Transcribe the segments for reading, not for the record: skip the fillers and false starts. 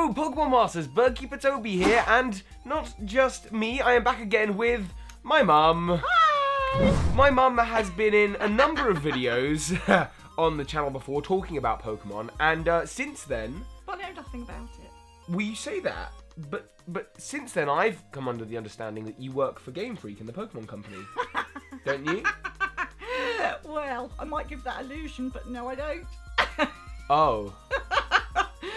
Hello, Pokemon Masters, Birdkeeper Toby here, and not just me, I am back again with my mum. Hi! My mum has been in a number of videos on the channel before talking about Pokemon, and since then... But I know nothing about it. Well, you say that, but since then I've come under the understanding that you work for Game Freak in the Pokemon company, don't you? Well, I might give that illusion, but no, I don't. Oh.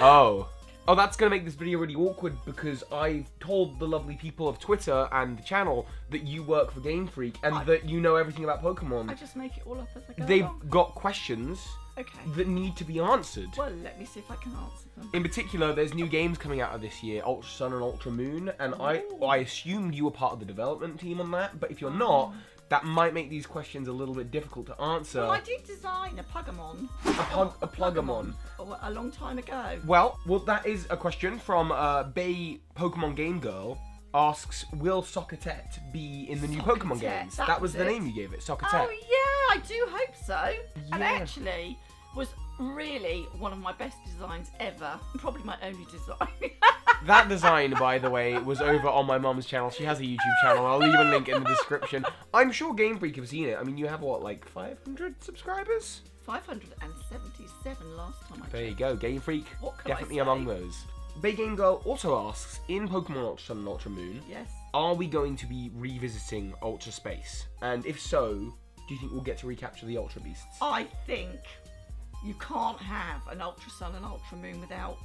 Oh. Oh, that's going to make this video really awkward because I've told the lovely people of Twitter and the channel that you work for Game Freak and that you know everything about Pokemon. I just make it all up as I go They've along. got questions that need to be answered. Well, let me see if I can answer them. In particular, there's new games coming out of this year, Ultra Sun and Ultra Moon, and I assumed you were part of the development team on that, but if you're not, that might make these questions a little bit difficult to answer. Well, I did design a Pugamon. A Plugamon. A long time ago. Well, that is a question from Bay Pokemon Game Girl. Asks, will Socketet be in the new Pokemon games? That was the name you gave it, Socketet. Oh yeah, I do hope so. Yeah. And actually was really one of my best designs ever. Probably my only design. That design, by the way, was over on my mum's channel. She has a YouTube channel. I'll leave a link in the description. I'm sure Game Freak have seen it. I mean, you have, what, like 500 subscribers? 577 last time I checked. There you go. Game Freak, What can definitely I say? among those. Bay Game Girl also asks, in Pokemon Ultra Sun and Ultra Moon, Yes. are we going to be revisiting Ultra Space? And if so, do you think we'll get to recapture the Ultra Beasts? I think you can't have an Ultra Sun and Ultra Moon without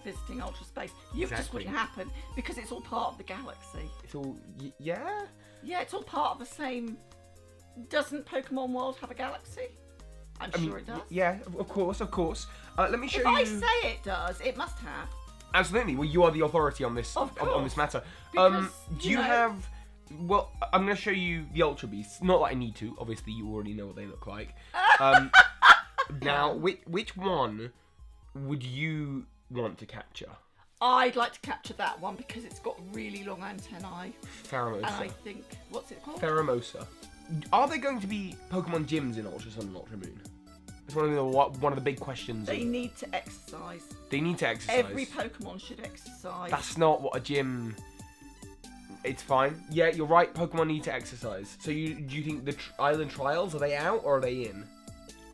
visiting Ultra Space. You just Exactly. wouldn't happen because it's all part of the galaxy. It's all, yeah? Yeah, it's all part of the same. Doesn't Pokemon World have a galaxy? I'm sure it does. Yeah, of course, of course. Let me show If you... I say it does, it must have. Absolutely. Well, you are the authority on this Of on this matter. Because, do you have? Well, I'm going to show you the Ultra Beasts. Not that I need to. Obviously, you already know what they look like. Now, which one would you want to capture? I'd like to capture that one because it's got really long antennae. Pheromosa. And I think, what's it called? Pheromosa. Are there going to be Pokemon gyms in Ultra Sun and Ultra Moon? It's one of the big questions. They need to exercise. They need to exercise. Every Pokemon should exercise. That's not what a gym... It's fine. Yeah, you're right. Pokemon need to exercise. So do you think the island trials, are they out or are they in?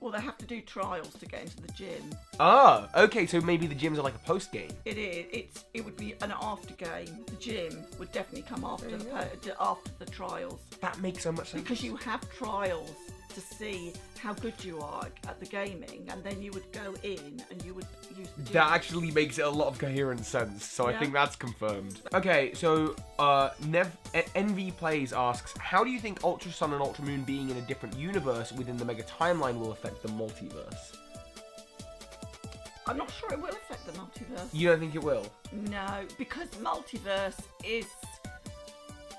Well, they have to do trials to get into the gym. Ah, okay. So maybe the gyms are like a post game. It is. It would be an after game. The gym would definitely come after the trials. That makes so much sense. Because you have trials to see how good you are at the gaming, and then you would go in and you would use the gym. That actually makes it a lot of coherent sense. So I think that's confirmed. Okay, so NV Plays asks, how do you think Ultra Sun and Ultra Moon being in a different universe within the Mega Timeline will affect the multiverse? I'm not sure it will affect the multiverse. You don't think it will? No, because multiverse is...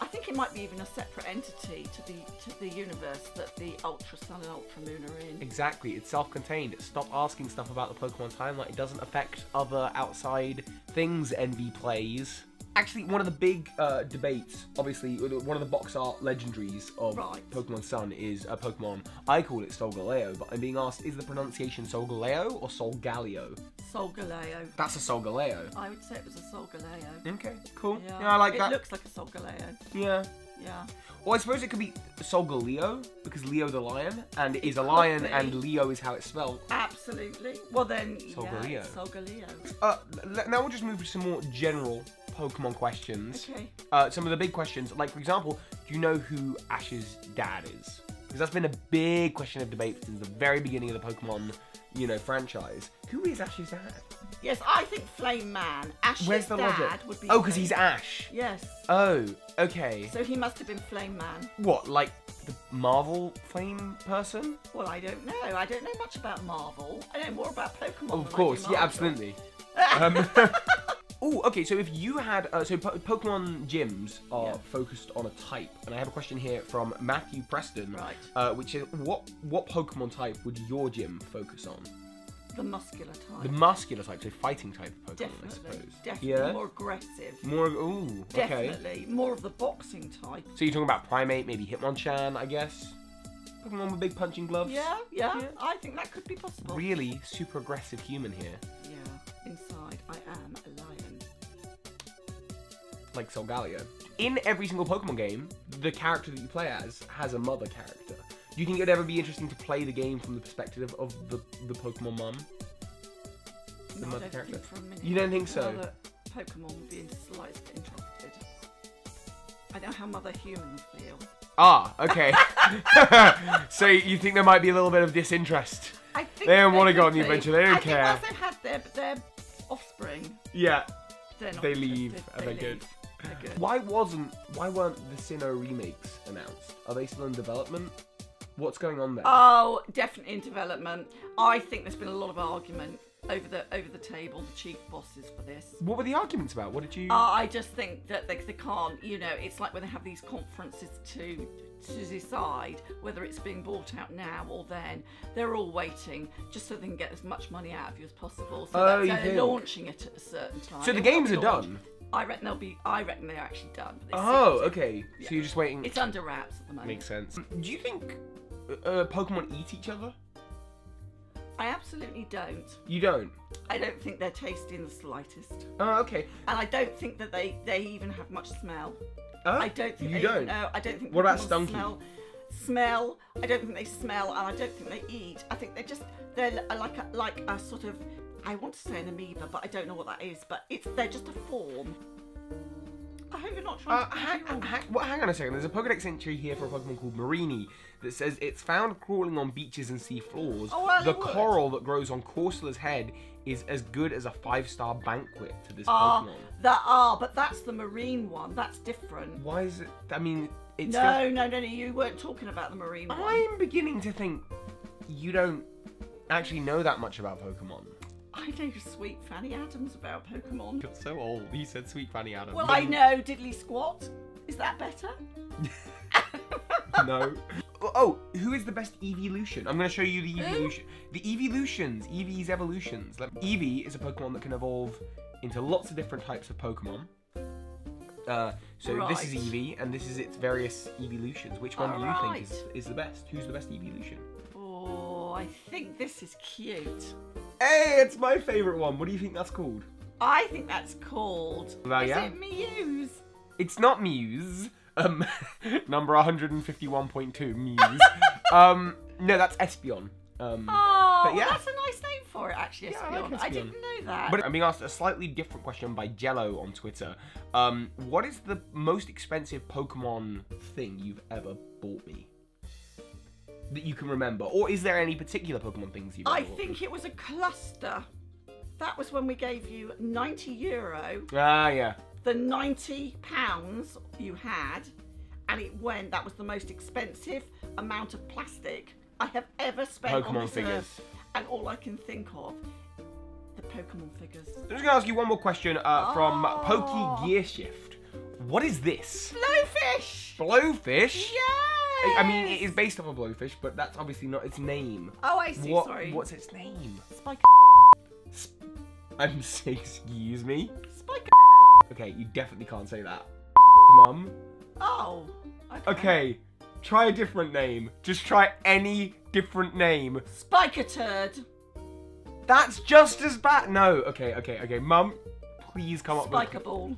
I think it might be even a separate entity to the universe that the Ultra Sun and Ultra Moon are in. Exactly, it's self-contained. Stop asking stuff about the Pokemon timeline. It doesn't affect other outside things, NV Plays. Actually, one of the big debates, obviously, one of the box art legendaries of Pokemon Sun is a Pokemon. I call it Solgaleo, but I'm being asked, is the pronunciation Solgaleo or Solgaleo? Solgaleo. That's a Solgaleo. I would say it was a Solgaleo. Okay, cool. Yeah, I like that. It looks like a Solgaleo. Yeah. Yeah. Well, I suppose it could be Solgaleo, because Leo the lion, and it is a lion, and Leo is how it's spelled. Absolutely. Well then, Solgaleo. yeah, Solgaleo. Now we'll just move to some more general Pokemon questions. Okay. Some of the big questions, like for example, do you know who Ash's dad is? Because that's been a big question of debate since the very beginning of the Pokemon, franchise. Who is Ash's dad? Yes, I think Flame Man. Ash's Where's the dad logic? would be. Oh, because he's Ash. Yes. Oh, okay. So he must have been Flame Man. What, like the Marvel Flame person? Well, I don't know. I don't know much about Marvel. I know more about Pokemon. Oh, of course, yeah, absolutely. Oh, okay. So if you had, Pokemon gyms are focused on a type, and I have a question here from Matthew Preston, which is what Pokemon type would your gym focus on? The muscular type. The muscular type, so fighting type Pokemon, Definitely, I suppose. definitely. Yeah? More aggressive. More, ooh, okay. Definitely. More of the boxing type. So you're talking about Primate, maybe Hitmonchan, I guess? Pokemon with big punching gloves? Yeah. I think that could be possible. Really super aggressive human here. Yeah. Inside, I am a lion. like Solgaleo. In every single Pokemon game, the character that you play as has a mother character. Do you think it'd ever be interesting to play the game from the perspective of the Pokemon mum? The mother character? For a minute. You don't think so? Mother Pokemon would be in the slightest interested. I know how mother humans feel. Ah, okay. So you think there might be a little bit of disinterest? I think they don't want to could go on the be. adventure. They don't I care. think once they've had their offspring, Yeah. they're not They leave interested. and They they're leave. good. They're good. Why weren't the Sinnoh remakes announced? Are they still in development? What's going on there? Oh, definitely in development. I think there's been a lot of argument over the table, the chief bosses for this. What were the arguments about? What did you... I just think that they can't, you know, it's like when they have these conferences to decide whether it's being bought out now or then. They're all waiting just so they can get as much money out of you as possible. So they're launching it at a certain time. So the games are done? I reckon they're actually done. But Oh, okay. Yeah. So you're just waiting... It's under wraps at the moment. Makes sense. Do you think Pokemon eat each other? I absolutely don't. You don't? I don't think they're tasty in the slightest. Oh, okay. And I don't think that they even have much smell. I don't think you they don't? No, I don't think. What about Pokemon Stunky? Smell. I don't think they smell, and I don't think they eat. I think they're like a sort of. I want to say an amoeba, but I don't know what that is. But they're just a form. I hope you're not trying to. Hang on a second. There's a Pokedex entry here for a Pokemon called Marini that says it's found crawling on beaches and sea floors. Oh, well, the coral that grows on Corsola's head is as good as a 5-star banquet to this Pokemon. But that's the marine one. That's different. Why is it? I mean, it's No. You weren't talking about the marine one. I'm beginning to think you don't actually know that much about Pokemon. I know Sweet Fanny Adams about Pokemon. You're so old. You said Sweet Fanny Adams. Well, I know Diddley Squat. Is that better? No. Oh, who is the best evolution? I'm going to show you the evolution. The evolutions. Eevee's evolutions. Like, Eevee is a Pokemon that can evolve into lots of different types of Pokemon. So this is Eevee, and this is its various evolutions. Which one do you think is the best? Who's the best evolution? Oh, I think this is cute. Hey, it's my favourite one. What do you think that's called? I think that's called... Well, yeah. Is it Muse? It's not Muse. Number 151.2, Muse. No, that's Espeon. But yeah. Well, that's a nice name for it, actually, Espeon. I like Espeon. I didn't know that. But I'm being asked a slightly different question by Jello on Twitter. What is the most expensive Pokemon thing you've ever bought me? That you can remember? Or is there any particular Pokemon things you've ever bought me? It was a cluster. That was when we gave you €90. Ah, yeah. The £90 you had, and that was the most expensive amount of plastic I have ever spent on Pokemon this figures. earth. And all I can think of, the Pokemon figures. I'm just going to ask you one more question from Pokey Gearshift. What is this? Blowfish! Blowfish? Yes! I mean, it is based off a blowfish, but that's obviously not its name. Oh, I see, sorry. What's its name? Spike. Excuse me? Spike. Okay, you definitely can't say that. Mum? Oh, Okay, try a different name. Just try any different name. Spike-a-turd. That's just as bad. No, okay. Mum, please come up with... Spike-a-ball.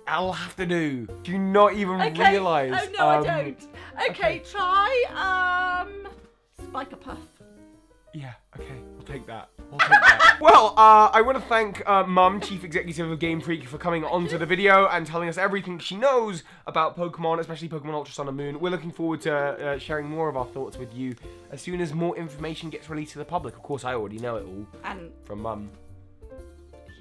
I'll have to do. Do you not even realise? Oh, no, I don't. Okay, try, Spike-a-puff. Yeah, okay, I'll take that. Well, I want to thank Mum, Chief Executive of Game Freak, for coming onto the video and telling us everything she knows about Pokemon, especially Pokemon Ultra Sun and Moon. We're looking forward to sharing more of our thoughts with you as soon as more information gets released to the public. Of course, I already know it all from Mum.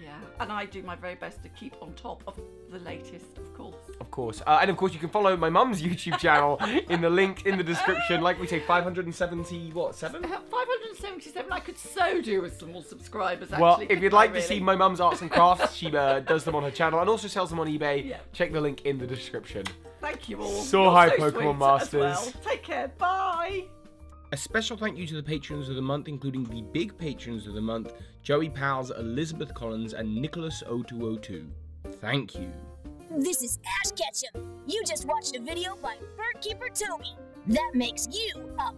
Yeah, and I do my very best to keep on top of the latest, of course. Of course. And of course, you can follow my mum's YouTube channel in the link in the description. Like we say, 570, what, 7? 577. I could so do with some more subscribers, actually. Well, if you'd like to see my mum's arts and crafts, she does them on her channel and also sells them on eBay. Yeah. Check the link in the description. Thank you all. So You're hi, so Pokemon sweet Masters. as well. Take care. Bye. A special thank you to the patrons of the month, including the big patrons of the month, Joey Pals, Elizabeth Collins, and Nicholas 0202. Thank you. This is Ash Ketchum. You just watched a video by Bird Keeper Toby. That makes you a